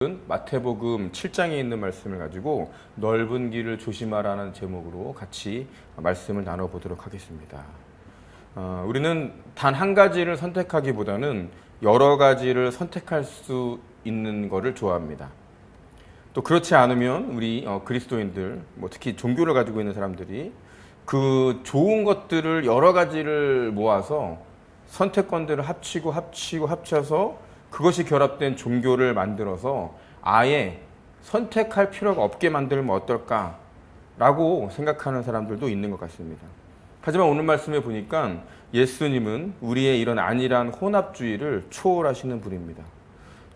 마태복음 7장에 있는 말씀을 가지고 넓은 길을 조심하라는 제목으로 같이 말씀을 나눠보도록 하겠습니다. 우리는 단 한 가지를 선택하기보다는 여러 가지를 선택할 수 있는 것을 좋아합니다. 또 그렇지 않으면 우리 그리스도인들, 특히 종교를 가지고 있는 사람들이 그 좋은 것들을 여러 가지를 모아서 선택권들을 합쳐서 그것이 결합된 종교를 만들어서 아예 선택할 필요가 없게 만들면 어떨까라고 생각하는 사람들도 있는 것 같습니다. 하지만 오늘 말씀에 보니까 예수님은 우리의 이런 안일한 혼합주의를 초월하시는 분입니다.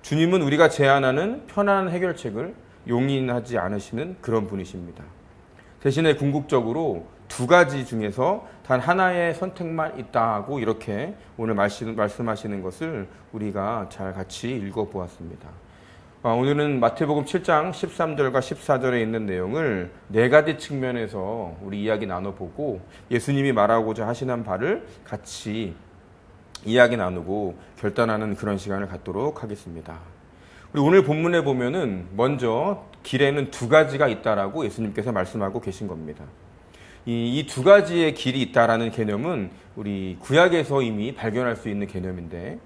주님은 우리가 제안하는 편안한 해결책을 용인하지 않으시는 그런 분이십니다. 대신에 궁극적으로 두 가지 중에서 단 하나의 선택만 있다고 이렇게 오늘 말씀하시는 것을 우리가 잘 같이 읽어보았습니다. 오늘은 마태복음 7장 13절과 14절에 있는 내용을 네 가지 측면에서 우리 이야기 나눠보고 예수님이 말하고자 하시는 바를 같이 이야기 나누고 결단하는 그런 시간을 갖도록 하겠습니다. 우리 오늘 본문에 보면은 먼저 길에는 두 가지가 있다라고 예수님께서 말씀하고 계신 겁니다. 이 두 가지의 길이 있다라는 개념은 우리 구약에서 이미 발견할 수 있는 개념인데,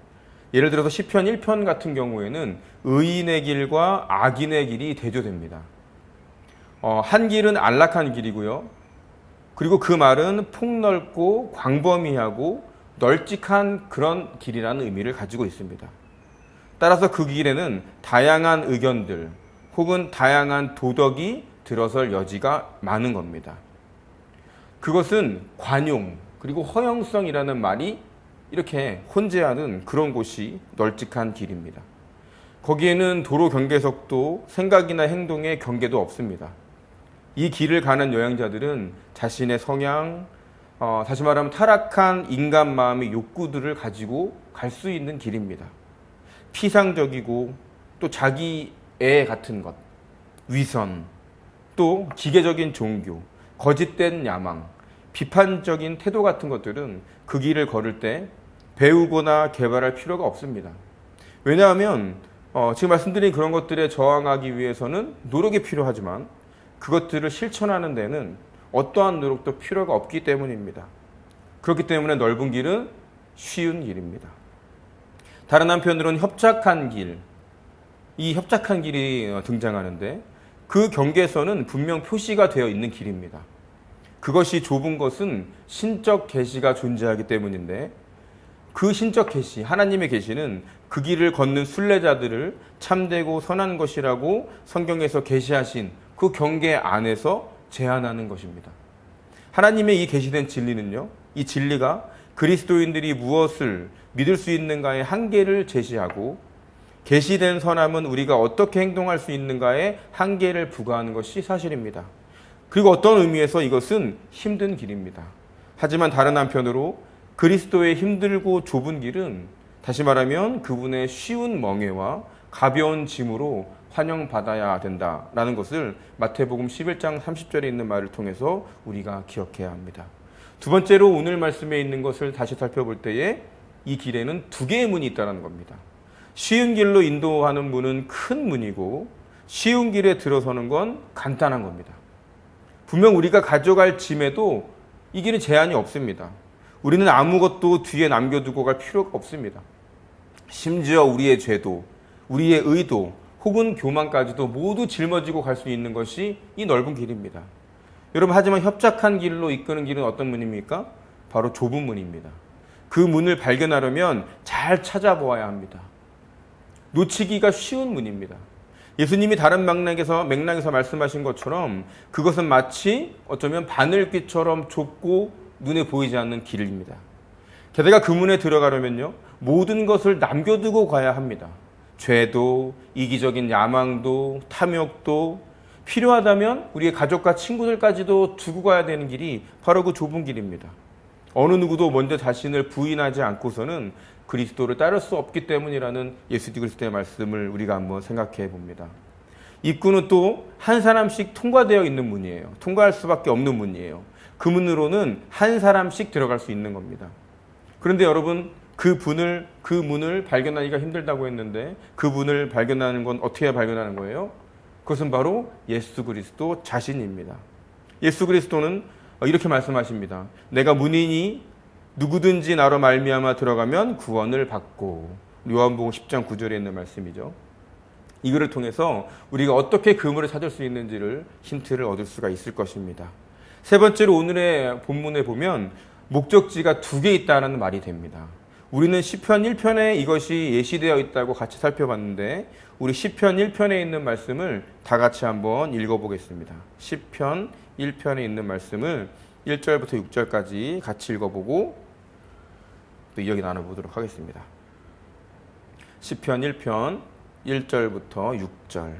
예를 들어서 시편 1편 같은 경우에는 의인의 길과 악인의 길이 대조됩니다. 한 길은 안락한 길이고요. 그리고 그 말은 폭넓고 광범위하고 널찍한 그런 길이라는 의미를 가지고 있습니다. 따라서 그 길에는 다양한 의견들 혹은 다양한 도덕이 들어설 여지가 많은 겁니다. 그것은 관용 그리고 허용성이라는 말이 이렇게 혼재하는 그런 곳이 널찍한 길입니다. 거기에는 도로 경계석도 생각이나 행동의 경계도 없습니다. 이 길을 가는 여행자들은 자신의 성향, 다시 말하면 타락한 인간 마음의 욕구들을 가지고 갈 수 있는 길입니다. 피상적이고 또 자기애 같은 것, 위선, 또 기계적인 종교, 거짓된 야망, 비판적인 태도 같은 것들은 그 길을 걸을 때 배우거나 개발할 필요가 없습니다. 왜냐하면 지금 말씀드린 그런 것들에 저항하기 위해서는 노력이 필요하지만 그것들을 실천하는 데는 어떠한 노력도 필요가 없기 때문입니다. 그렇기 때문에 넓은 길은 쉬운 길입니다. 다른 한편으로는 협착한 길, 이 협착한 길이 등장하는데 그 경계선은 분명 표시가 되어 있는 길입니다. 그것이 좁은 것은 신적 계시가 존재하기 때문인데, 그 신적 계시, 하나님의 계시는 그 길을 걷는 순례자들을 참되고 선한 것이라고 성경에서 계시하신 그 경계 안에서 제한하는 것입니다. 하나님의 이 계시된 진리는요, 이 진리가 그리스도인들이 무엇을 믿을 수 있는가의 한계를 제시하고, 계시된 선함은 우리가 어떻게 행동할 수 있는가의 한계를 부과하는 것이 사실입니다. 그리고 어떤 의미에서 이것은 힘든 길입니다. 하지만 다른 한편으로 그리스도의 힘들고 좁은 길은 다시 말하면 그분의 쉬운 멍에와 가벼운 짐으로 환영받아야 된다라는 것을 마태복음 11장 30절에 있는 말을 통해서 우리가 기억해야 합니다. 두 번째로 오늘 말씀에 있는 것을 다시 살펴볼 때에 이 길에는 두 개의 문이 있다는 겁니다. 쉬운 길로 인도하는 문은 큰 문이고, 쉬운 길에 들어서는 건 간단한 겁니다. 분명 우리가 가져갈 짐에도 이 길은 제한이 없습니다. 우리는 아무것도 뒤에 남겨두고 갈 필요가 없습니다. 심지어 우리의 죄도, 우리의 의도, 혹은 교만까지도 모두 짊어지고 갈 수 있는 것이 이 넓은 길입니다. 여러분, 하지만 협착한 길로 이끄는 길은 어떤 문입니까? 바로 좁은 문입니다. 그 문을 발견하려면 잘 찾아보아야 합니다. 놓치기가 쉬운 문입니다. 예수님이 다른 맥락에서 말씀하신 것처럼 그것은 마치 어쩌면 바늘귀처럼 좁고 눈에 보이지 않는 길입니다. 게다가 그 문에 들어가려면요, 모든 것을 남겨두고 가야 합니다. 죄도, 이기적인 야망도, 탐욕도, 필요하다면 우리의 가족과 친구들까지도 두고 가야 되는 길이 바로 그 좁은 길입니다. 어느 누구도 먼저 자신을 부인하지 않고서는 그리스도를 따를 수 없기 때문이라는 예수 그리스도의 말씀을 우리가 한번 생각해 봅니다. 입구는 또 한 사람씩 통과되어 있는 문이에요. 통과할 수밖에 없는 문이에요. 그 문으로는 한 사람씩 들어갈 수 있는 겁니다. 그런데 여러분, 그 문을 발견하기가 힘들다고 했는데 그 문을 발견하는 건 어떻게 발견하는 거예요? 그것은 바로 예수 그리스도 자신입니다. 예수 그리스도는 이렇게 말씀하십니다. 내가 문이니 누구든지 나로 말미암아 들어가면 구원을 받고. 요한복음 10장 9절에 있는 말씀이죠. 이거를 통해서 우리가 어떻게 그물을 찾을 수 있는지를 힌트를 얻을 수가 있을 것입니다. 세 번째로 오늘의 본문에 보면 목적지가 두 개 있다는 말이 됩니다. 우리는 시편 1편에 이것이 예시되어 있다고 같이 살펴봤는데 우리 시편 1편에 있는 말씀을 다 같이 한번 읽어보겠습니다. 시편 1편에 있는 말씀을 1절부터 6절까지 같이 읽어보고 또 이야기 나눠보도록 하겠습니다. 시편 1편 1절부터 6절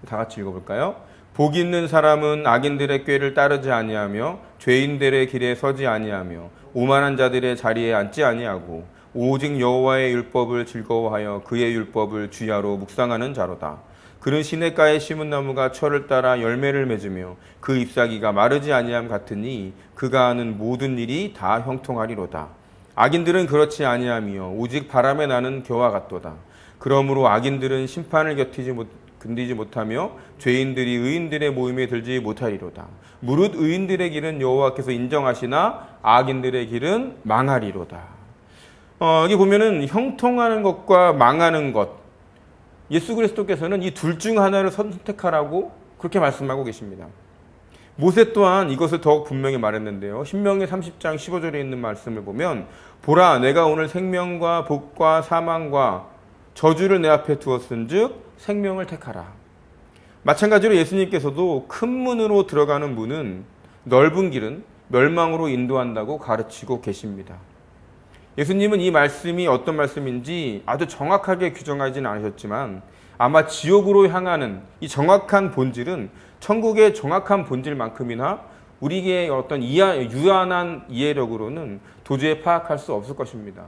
다 같이 읽어볼까요? 복 있는 사람은 악인들의 꾀를 따르지 아니하며 죄인들의 길에 서지 아니하며 오만한 자들의 자리에 앉지 아니하고 오직 여호와의 율법을 즐거워하여 그의 율법을 주야로 묵상하는 자로다. 그는 시냇가에 심은 나무가 철을 따라 열매를 맺으며 그 잎사귀가 마르지 아니함 같으니 그가 하는 모든 일이 다 형통하리로다. 악인들은 그렇지 아니하며 오직 바람에 나는 겨와 같도다. 그러므로 악인들은 심판을 견디지 못하며 죄인들이 의인들의 모임에 들지 못하리로다. 무릇 의인들의 길은 여호와께서 인정하시나 악인들의 길은 망하리로다. 여기 보면은 형통하는 것과 망하는 것, 예수 그리스도께서는 이 둘 중 하나를 선택하라고 그렇게 말씀하고 계십니다. 모세 또한 이것을 더욱 분명히 말했는데요. 신명기 30장 15절에 있는 말씀을 보면 보라 내가 오늘 생명과 복과 사망과 저주를 내 앞에 두었은즉 생명을 택하라. 마찬가지로 예수님께서도 큰 문으로 들어가는 문은 넓은 길은 멸망으로 인도한다고 가르치고 계십니다. 예수님은 이 말씀이 어떤 말씀인지 아주 정확하게 규정하지는 않으셨지만 아마 지옥으로 향하는 이 정확한 본질은 천국의 정확한 본질만큼이나 우리의 어떤 유한한 이해력으로는 도저히 파악할 수 없을 것입니다.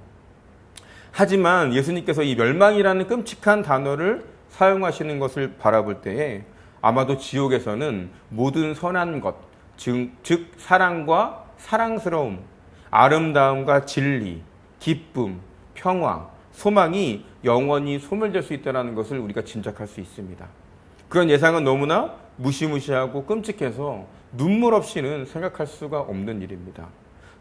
하지만 예수님께서 이 멸망이라는 끔찍한 단어를 사용하시는 것을 바라볼 때에 아마도 지옥에서는 모든 선한 것, 즉 사랑과 사랑스러움, 아름다움과 진리, 기쁨, 평화, 소망이 영원히 소멸될 수 있다는 것을 우리가 짐작할 수 있습니다. 그런 예상은 너무나 무시무시하고 끔찍해서 눈물 없이는 생각할 수가 없는 일입니다.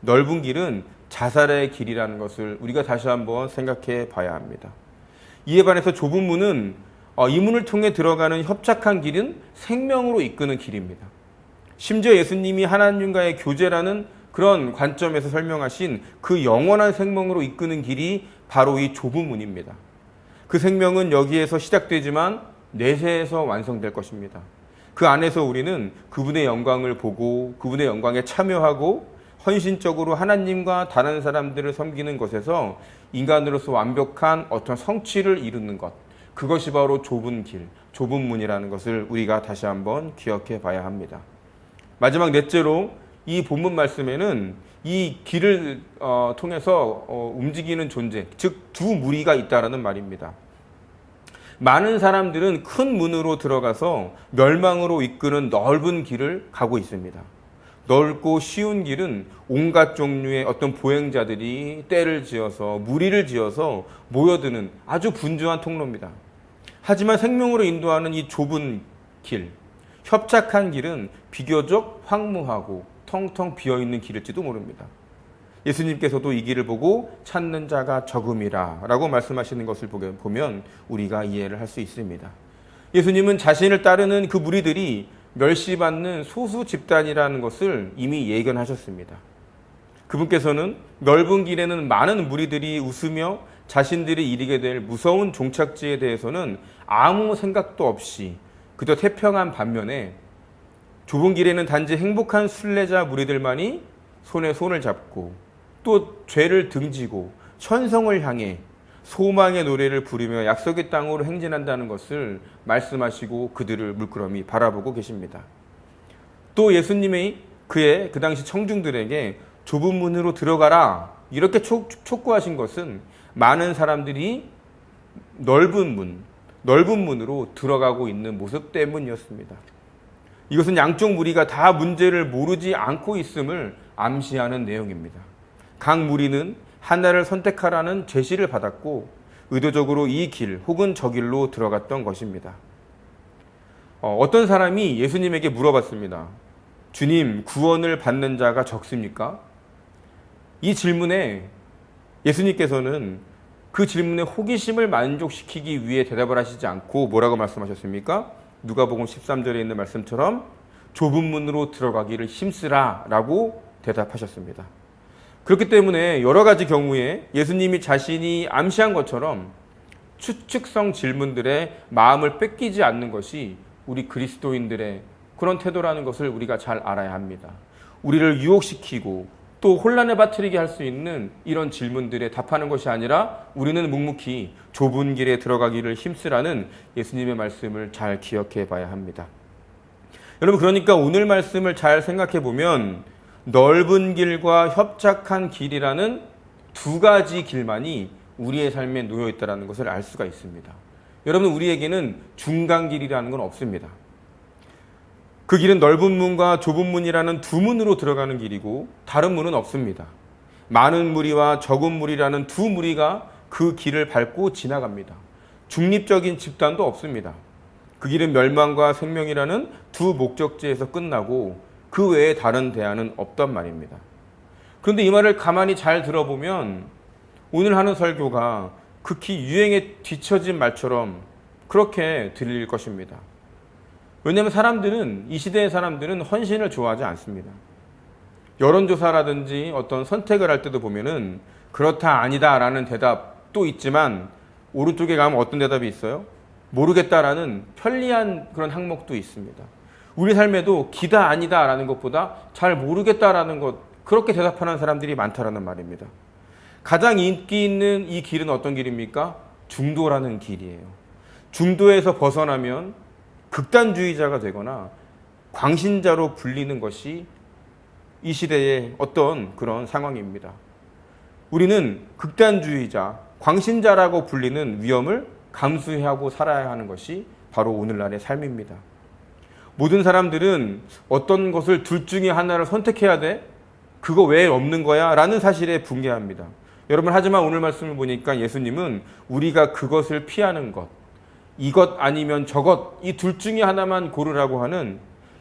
넓은 길은 자살의 길이라는 것을 우리가 다시 한번 생각해 봐야 합니다. 이에 반해서 좁은 문은 이 문을 통해 들어가는 협착한 길은 생명으로 이끄는 길입니다. 심지어 예수님이 하나님과의 교제라는 그런 관점에서 설명하신 그 영원한 생명으로 이끄는 길이 바로 이 좁은 문입니다. 그 생명은 여기에서 시작되지만 내세에서 완성될 것입니다. 그 안에서 우리는 그분의 영광을 보고 그분의 영광에 참여하고 헌신적으로 하나님과 다른 사람들을 섬기는 것에서 인간으로서 완벽한 어떤 성취를 이루는 것, 그것이 바로 좁은 길, 좁은 문이라는 것을 우리가 다시 한번 기억해 봐야 합니다. 마지막 넷째로 이 본문 말씀에는 이 길을 통해서 움직이는 존재, 즉 두 무리가 있다라는 말입니다. 많은 사람들은 큰 문으로 들어가서 멸망으로 이끄는 넓은 길을 가고 있습니다. 넓고 쉬운 길은 온갖 종류의 어떤 보행자들이 떼를 지어서 무리를 지어서 모여드는 아주 분주한 통로입니다. 하지만 생명으로 인도하는 이 좁은 길, 협착한 길은 비교적 황무하고 텅텅 비어있는 길일지도 모릅니다. 예수님께서도 이 길을 보고 찾는 자가 적음이라 라고 말씀하시는 것을 보면 우리가 이해를 할 수 있습니다. 예수님은 자신을 따르는 그 무리들이 멸시받는 소수 집단이라는 것을 이미 예견하셨습니다. 그분께서는 넓은 길에는 많은 무리들이 웃으며 자신들이 이르게 될 무서운 종착지에 대해서는 아무 생각도 없이 그저 태평한 반면에 좁은 길에는 단지 행복한 순례자 무리들만이 손에 손을 잡고 또 죄를 등지고 천성을 향해 소망의 노래를 부르며 약속의 땅으로 행진한다는 것을 말씀하시고 그들을 물끄러미 바라보고 계십니다. 또 예수님이 그 당시 청중들에게 좁은 문으로 들어가라 이렇게 촉구하신 것은 많은 사람들이 넓은 문으로 들어가고 있는 모습 때문이었습니다. 이것은 양쪽 무리가 다 문제를 모르지 않고 있음을 암시하는 내용입니다. 각 무리는 하나를 선택하라는 제시를 받았고 의도적으로 이 길 혹은 저 길로 들어갔던 것입니다. 어떤 사람이 예수님에게 물어봤습니다. 주님, 구원을 받는 자가 적습니까? 이 질문에 예수님께서는 그 질문에 호기심을 만족시키기 위해 대답을 하시지 않고 뭐라고 말씀하셨습니까? 누가복음 13절에 있는 말씀처럼 좁은 문으로 들어가기를 힘쓰라 라고 대답하셨습니다. 그렇기 때문에 여러 가지 경우에 예수님이 자신이 암시한 것처럼 추측성 질문들의 마음을 뺏기지 않는 것이 우리 그리스도인들의 그런 태도라는 것을 우리가 잘 알아야 합니다. 우리를 유혹시키고 또 혼란에 빠뜨리게 할 수 있는 이런 질문들에 답하는 것이 아니라 우리는 묵묵히 좁은 길에 들어가기를 힘쓰라는 예수님의 말씀을 잘 기억해 봐야 합니다. 여러분, 그러니까 오늘 말씀을 잘 생각해 보면 넓은 길과 협착한 길이라는 두 가지 길만이 우리의 삶에 놓여 있다는 것을 알 수가 있습니다. 여러분, 우리에게는 중간 길이라는 건 없습니다. 그 길은 넓은 문과 좁은 문이라는 두 문으로 들어가는 길이고 다른 문은 없습니다. 많은 무리와 적은 무리라는 두 무리가 그 길을 밟고 지나갑니다. 중립적인 집단도 없습니다. 그 길은 멸망과 생명이라는 두 목적지에서 끝나고 그 외에 다른 대안은 없단 말입니다. 그런데 이 말을 가만히 잘 들어보면 오늘 하는 설교가 극히 유행에 뒤처진 말처럼 그렇게 들릴 것입니다. 왜냐하면 이 시대의 사람들은 헌신을 좋아하지 않습니다. 여론조사라든지 어떤 선택을 할 때도 보면은 그렇다 아니다 라는 대답도 있지만 오른쪽에 가면 어떤 대답이 있어요? 모르겠다라는 편리한 그런 항목도 있습니다. 우리 삶에도 기다 아니다 라는 것보다 잘 모르겠다라는 것, 그렇게 대답하는 사람들이 많다라는 말입니다. 가장 인기 있는 이 길은 어떤 길입니까? 중도라는 길이에요. 중도에서 벗어나면 극단주의자가 되거나 광신자로 불리는 것이 이 시대의 어떤 그런 상황입니다. 우리는 극단주의자, 광신자라고 불리는 위험을 감수하고 살아야 하는 것이 바로 오늘날의 삶입니다. 모든 사람들은 어떤 것을 둘 중에 하나를 선택해야 돼? 그거 왜 없는 거야? 라는 사실에 붕괴합니다. 여러분, 하지만 오늘 말씀을 보니까 예수님은 우리가 그것을 피하는 것, 이것 아니면 저것, 이 둘 중에 하나만 고르라고 하는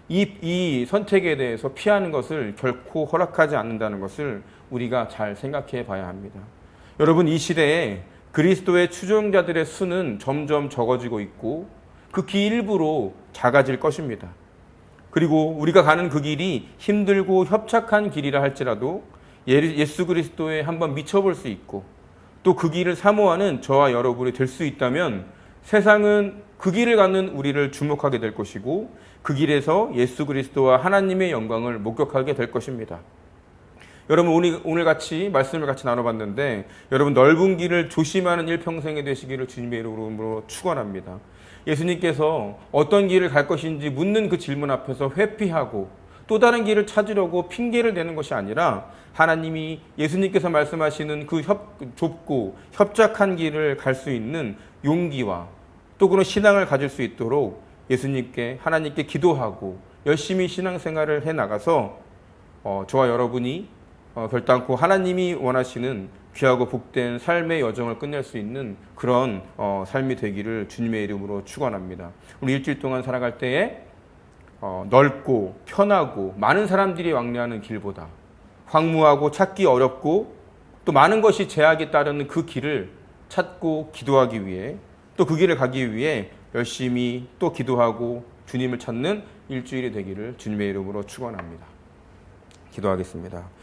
이 선택에 대해서 피하는 것을 결코 허락하지 않는다는 것을 우리가 잘 생각해 봐야 합니다. 여러분, 이 시대에 그리스도의 추종자들의 수는 점점 적어지고 있고 극히 일부로 작아질 것입니다. 그리고 우리가 가는 그 길이 힘들고 협착한 길이라 할지라도 예수 그리스도에 한번 미쳐볼 수 있고 또 그 길을 사모하는 저와 여러분이 될 수 있다면 세상은 그 길을 가는 우리를 주목하게 될 것이고 그 길에서 예수 그리스도와 하나님의 영광을 목격하게 될 것입니다. 여러분, 오늘 같이 말씀을 같이 나눠봤는데 여러분, 넓은 길을 조심하는 일평생이 되시기를 주님의 이름으로 축원합니다. 예수님께서 어떤 길을 갈 것인지 묻는 그 질문 앞에서 회피하고 또 다른 길을 찾으려고 핑계를 대는 것이 아니라 하나님이 예수님께서 말씀하시는 그 좁고 협착한 길을 갈 수 있는 용기와 또 그런 신앙을 가질 수 있도록 예수님께 하나님께 기도하고 열심히 신앙생활을 해나가서 저와 여러분이 결단코 하나님이 원하시는 귀하고 복된 삶의 여정을 끝낼 수 있는 그런 삶이 되기를 주님의 이름으로 축원합니다. 우리 일주일 동안 살아갈 때에 넓고 편하고 많은 사람들이 왕래하는 길보다 황무하고 찾기 어렵고 또 많은 것이 제약에 따르는 그 길을 찾고 기도하기 위해 또 그 길을 가기 위해 열심히 또 기도하고 주님을 찾는 일주일이 되기를 주님의 이름으로 축원합니다. 기도하겠습니다.